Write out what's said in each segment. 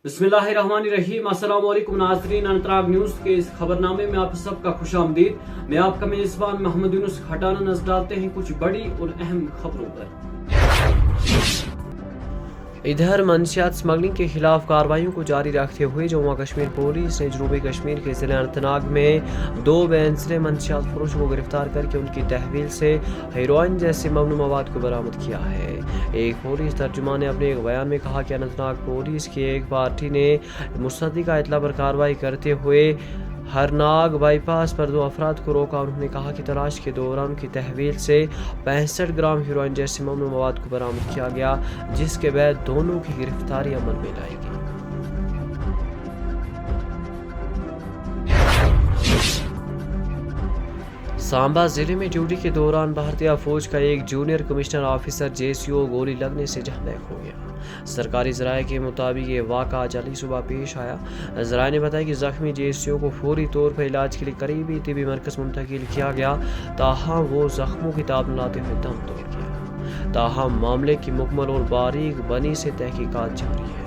बिस्मिल्लाहिर्रहमानिर्रहीम। अस्सलाम वालेकुम नाज़रीन, अनंतनाग न्यूज़ के इस खबरनामे में आप सबका खुशामदीद। मैं आपका मेज़बान मोहम्मद यूनुस खटाना नजर डालते हैं कुछ बड़ी और अहम खबरों पर। इधर मंशियात स्मगलिंग के खिलाफ कार्रवाइयों को जारी रखते हुए जम्मू कश्मीर पुलिस ने जनूबी कश्मीर के ज़िले अनंतनाग में 2 बेनज़ीर मंशियात फरोशों को गिरफ्तार करके उनकी तहवील से हेरोइन जैसे ममनू मवाद को बरामद किया है। एक पुलिस तर्जुमान ने अपने एक बयान में कहा कि अनंतनाग पुलिस की एक पार्टी ने मुस्तदिका इतला पर कार्रवाई करते हुए हरनाग बाईपास पर 2 अफराद को रोका। उन्होंने कहा कि तलाश के दौरान उनकी तहवील से 65 ग्राम हेरोइन जैसे ममनू मवाद को बरामद किया गया, जिसके बाद दोनों की गिरफ्तारी अमल में लाई गई। सांबा जिले में ड्यूटी के दौरान भारतीय फौज का एक जूनियर कमिश्नर ऑफिसर जेसीओ गोली लगने से जहलक हो गया। सरकारी ज़राए के मुताबिक ये वाक़ा जल्दी सुबह पेश आया। ज़राए ने बताया कि ज़ख्मी जेसीओ को फौरी तौर पर इलाज के लिए करीबी तिबी मरकज़ मुंतकिल किया गया, ताहम वो ज़ख्मों की ताब लाते हुए दम तोड़ गया। ताहम मामले की मुकम्मल और बारीक बनी से तहकीकात जारी है।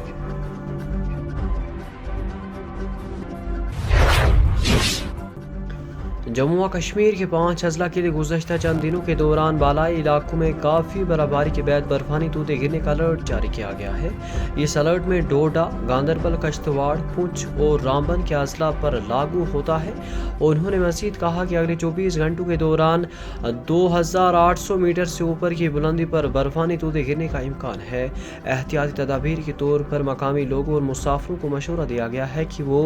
जम्मू व कश्मीर के 5 अजला के लिए गुज़श्ता चंद दिनों के दौरान बालाई इलाकों में काफ़ी बर्फबारी के बाद बर्फानी तूते गिरने का अलर्ट जारी किया गया है। इस अलर्ट में डोडा, गांदरबल, कश्तवाड़, पुंछ और रामबन के अजला पर लागू होता है। उन्होंने मज़ीद कहा कि अगले 24 घंटों के दौरान 2800 मीटर से ऊपर की बुलंदी पर बर्फानी तूते गिरने का इम्कान है। एहतियाती तदाबीर के तौर पर मकामी लोगों और मुसाफिरों को मशवरा दिया गया है कि वो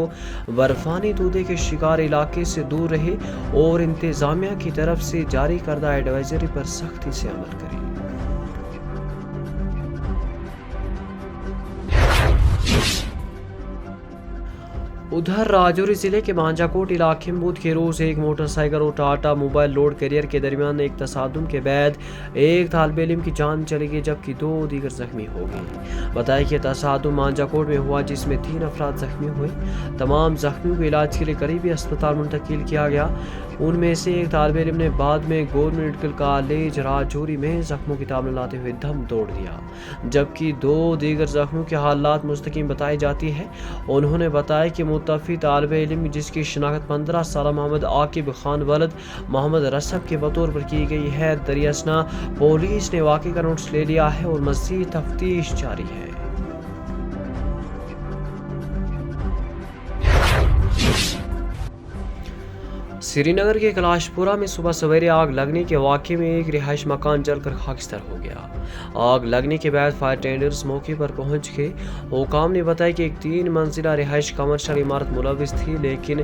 बर्फानी तूते के शिकार इलाके से दूर रहे और इंतजामिया की तरफ से जारी करदा एडवाइजरी पर सख्ती से अमल करें। उधर राजौरी जिले के मांजाकोट इलाके में बुध के रोज एक मोटरसाइकिल और टाटा मोबाइल लोड कैरियर के दरमियान एक तसादुम के बाद एक तालिब इल्म की जान चली गई, जबकि 2 दीगर जख्मी हो गए। बताया कि तसादुम मांजाकोट में हुआ, जिसमें 3 अफराद जख्मी हुए। तमाम जख्मियों को इलाज के लिए करीबी अस्पताल मुंतकिल किया गया। उनमें से एक तालिब इल्म ने बाद में गवर्नमेंट मेडिकल कॉलेज राजौरी में जख्मों की ताब लाते हुए दम तोड़ दिया, जबकि 2 दीगर जख्मियों की हालात मुस्तकीम बताई जाती है। उन्होंने बताया कि मुतफ़ी तालिब इल्म जिसकी शनाख्त 15 साल मोहम्मद आकिब खान वलद मोहम्मद रसब के बतौर पर की गई है। दरियासना पुलिस ने वाक़े का नोटिस ले लिया है और मज़ीद तफ्तीश जारी है। श्रीनगर के कैलाशपुरा में सुबह सवेरे आग लगने के वाक़े में एक रिहाइश मकान जलकर खाकिस्तार हो गया। आग लगने के बाद फायर टेंडर्स मौके पर पहुंच गए। हुकाम ने बताया कि एक 3 मंजिला रिहाइश कमर्शियल इमारत मुलविस थी, लेकिन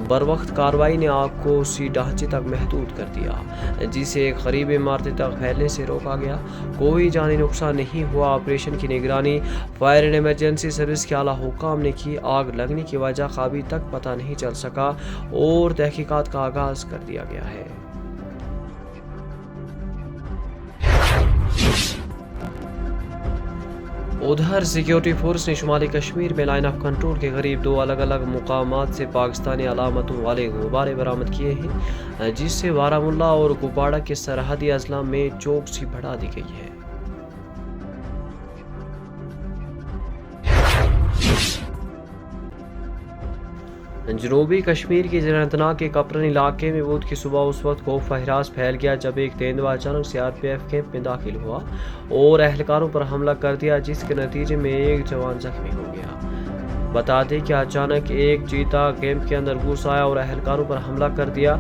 बरवक्त कार्रवाई ने आग को उसी ढांचे तक महदूद कर दिया, जिसे एक करीब इमारत तक फैलने से रोका गया। कोई जानी नुकसान नहीं हुआ। ऑपरेशन की निगरानी फायर एंड इमरजेंसी सर्विस के आला हुकाम ने की। आग लगने की वजह का अभी तक पता नहीं चल सका और तहकीकात का आगाज कर दिया गया है। उधर सिक्योरिटी फोर्स ने शुमाली कश्मीर में लाइन ऑफ कंट्रोल के करीब 2 अलग अलग मुकामात से पाकिस्तानी अलामतों वाले गुब्बारे बरामद किए हैं, जिससे बारामुल्ला और कुपवाड़ा के सरहदी अजला में चौकसी बढ़ा दी गई है। जनूबी कश्मीर के अनंतनाग के कपरन इलाके में बुध की सुबह उस वक्त खौफ हरास फैल गया जब एक तेंदुआ अचानक सीआरपीएफ कैंप में दाखिल हुआ और एहलकारों पर हमला कर दिया, जिसके नतीजे में एक जवान जख्मी हो गया। बता दें कि अचानक एक चीता कैंप के अंदर घुस आया और एहलकारों पर हमला कर दिया,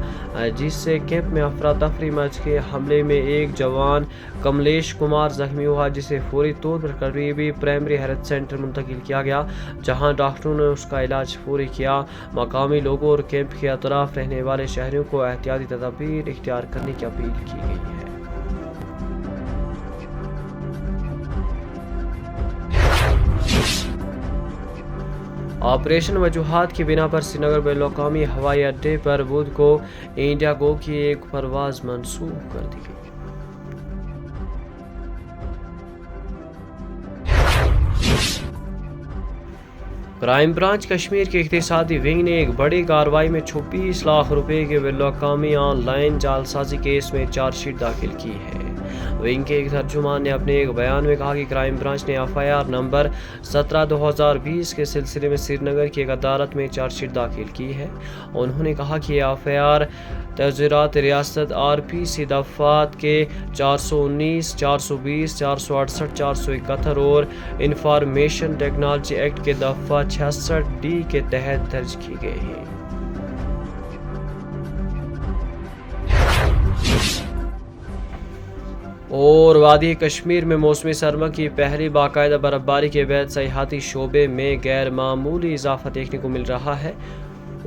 जिससे कैंप में अफरा तफरी मच गई। हमले में एक जवान कमलेश कुमार जख्मी हुआ, जिसे फौरी तौर पर करीबी प्राइमरी हेल्थ सेंटर मुंतकिल किया गया, जहां डॉक्टरों ने उसका इलाज फौरी किया। मकामी लोगों और कैंप के अतराफ रहने वाले शहरियों को एहतियाती तदाबीर इख्तियार करने की अपील की गई है। ऑपरेशन वजूहात की बिना पर श्रीनगर बैनुल-अक़वामी हवाई अड्डे पर बुध को इंडिया गो की एक परवाज मंसूख कर दी गई। क्राइम ब्रांच कश्मीर के इख्तिसादी विंग ने एक बड़ी कार्रवाई में 26 लाख रुपए के बैनुल-अक़वामी ऑनलाइन जालसाजी केस में चार्जशीट दाखिल की है। ونگ کے ایک ترجمان نے اپنے ایک بیان میں کہا کہ کرائم برانچ نے FIR نمبر 17/2020 کے سلسلے میں سری نگر کی ایک عدالت میں چارج شیٹ داخل کی ہے۔ انہوں نے کہا کہ یہ FIR تجربات ریاست RPC دفعات کے 419, 420, 468, 471 اور انفارمیشن ٹیکنالوجی ایکٹ کے دفعہ 66D کے تحت درج کی گئی ہیں۔ اور وادی کشمیر میں موسم سرما کی پہلی باقاعدہ برفباری کے بعد سیاحتی شعبے میں غیر معمولی اضافہ دیکھنے کو مل رہا ہے،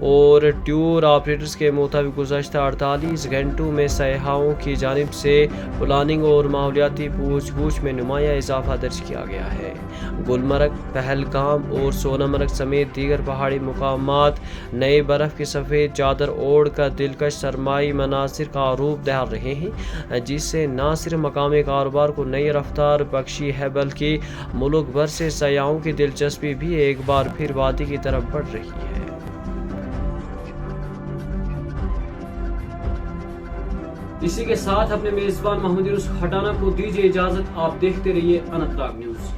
اور ٹور آپریٹرز کے مطابق گزشتہ 48 گھنٹوں میں سیاحوں کی جانب سے پلاننگ اور ماحولیاتی پوچھ گچھ میں نمایاں اضافہ درج کیا گیا ہے۔ گلمرگ، پہلگام اور سونامرگ سمیت دیگر پہاڑی مقامات نئے برف کی سفید چادر اوڑھ کر دلکش سرمائی مناظر کا روپ دھار رہے ہیں، جس سے نہ صرف مقامی کاروبار کو نئی رفتار بخشی ہے بلکہ ملک بھر سے سیاحوں کی دلچسپی بھی ایک بار پھر وادی کی طرف بڑھ رہی ہے۔ اسی کے ساتھ اپنے میزبان محمد یونس کھٹانہ کو دیجیے اجازت۔ آپ دیکھتے رہیے اننت ناگ نیوز۔